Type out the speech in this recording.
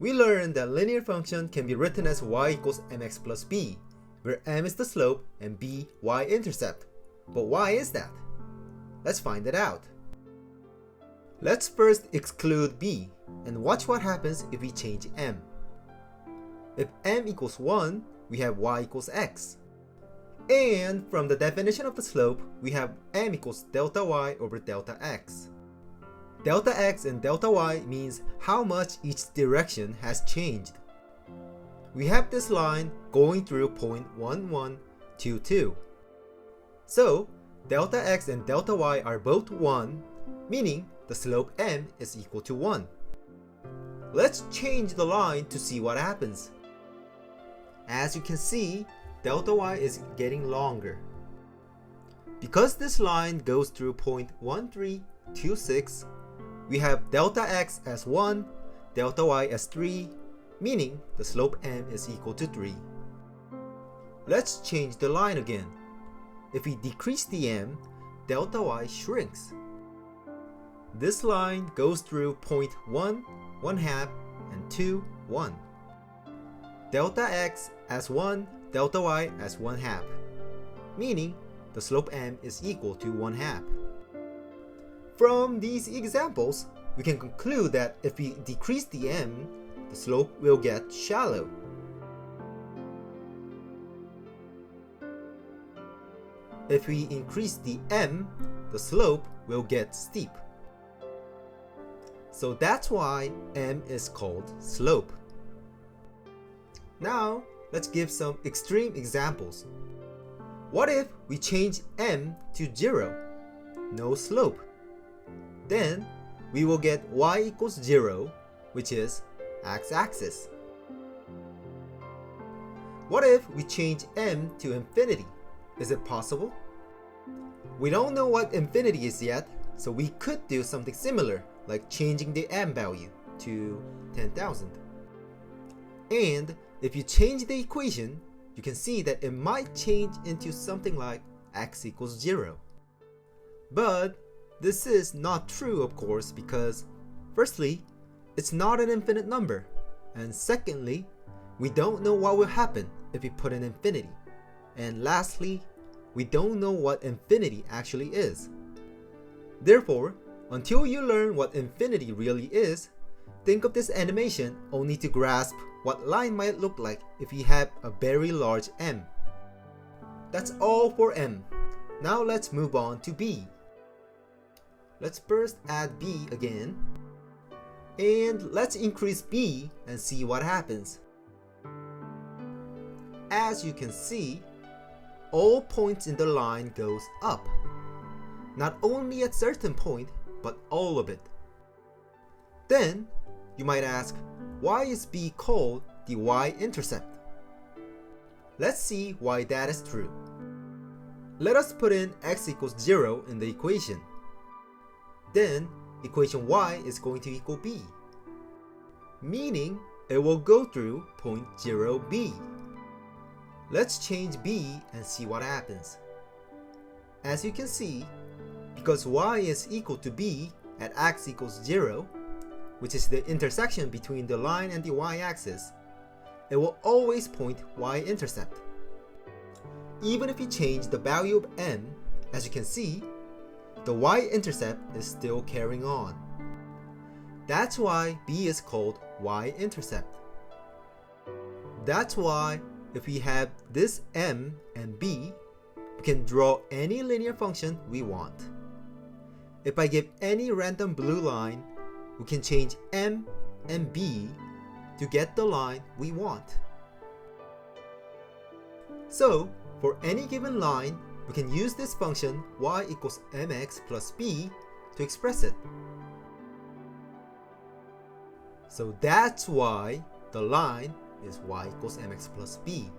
We learned that linear function can be written as y equals mx plus b, where m is the slope and b y-intercept. But why is that? Let's find it out. Let's first exclude b and watch what happens if we change m. If m equals 1, we have y equals x. And from the definition of the slope, we have m equals delta y over delta x. Delta x and delta y means how much each direction has changed. We have this line going through point 1122. So, delta x and delta y are both 1, meaning the slope m is equal to 1. Let's change the line to see what happens. As you can see, delta y is getting longer. Because this line goes through point 1326, we have delta x as 1, delta y as 3, meaning the slope m is equal to 3. Let's change the line again. If we decrease the m, delta y shrinks. This line goes through point 1, 1/2, and 2, 1. Delta x as 1, delta y as 1/2, meaning the slope m is equal to 1/2. From these examples, we can conclude that if we decrease the m, the slope will get shallow. If we increase the m, the slope will get steep. So that's why m is called slope. Now, let's give some extreme examples. What if we change m to 0? No slope. Then, we will get y equals 0, which is x-axis. What if we change m to infinity? Is it possible? We don't know what infinity is yet, so we could do something similar, like changing the m value to 10,000. And if you change the equation, you can see that it might change into something like x equals 0. But this is not true, of course, because firstly, it's not an infinite number, and secondly, we don't know what will happen if we put an infinity, and lastly, we don't know what infinity actually is. Therefore, until you learn what infinity really is, think of this animation only to grasp what line might look like if you have a very large m. That's all for m. Now let's move on to b. Let's first add b again, and let's increase b and see what happens. As you can see, all points in the line goes up. Not only at certain point, but all of it. Then, you might ask, why is b called the y-intercept? Let's see why that is true. Let us put in x equals 0 in the equation. Then, equation y is going to equal b, meaning it will go through point 0b. Let's change b and see what happens. As you can see, because y is equal to b at x equals 0, which is the intersection between the line and the y-axis, it will always point y-intercept. Even if you change the value of m, as you can see, the y-intercept is still carrying on. That's why b is called y-intercept. That's why if we have this m and b, we can draw any linear function we want. If I give any random blue line, we can change m and b to get the line we want. So, for any given line, we can use this function y equals mx plus b to express it. So that's why the line is y equals mx plus b.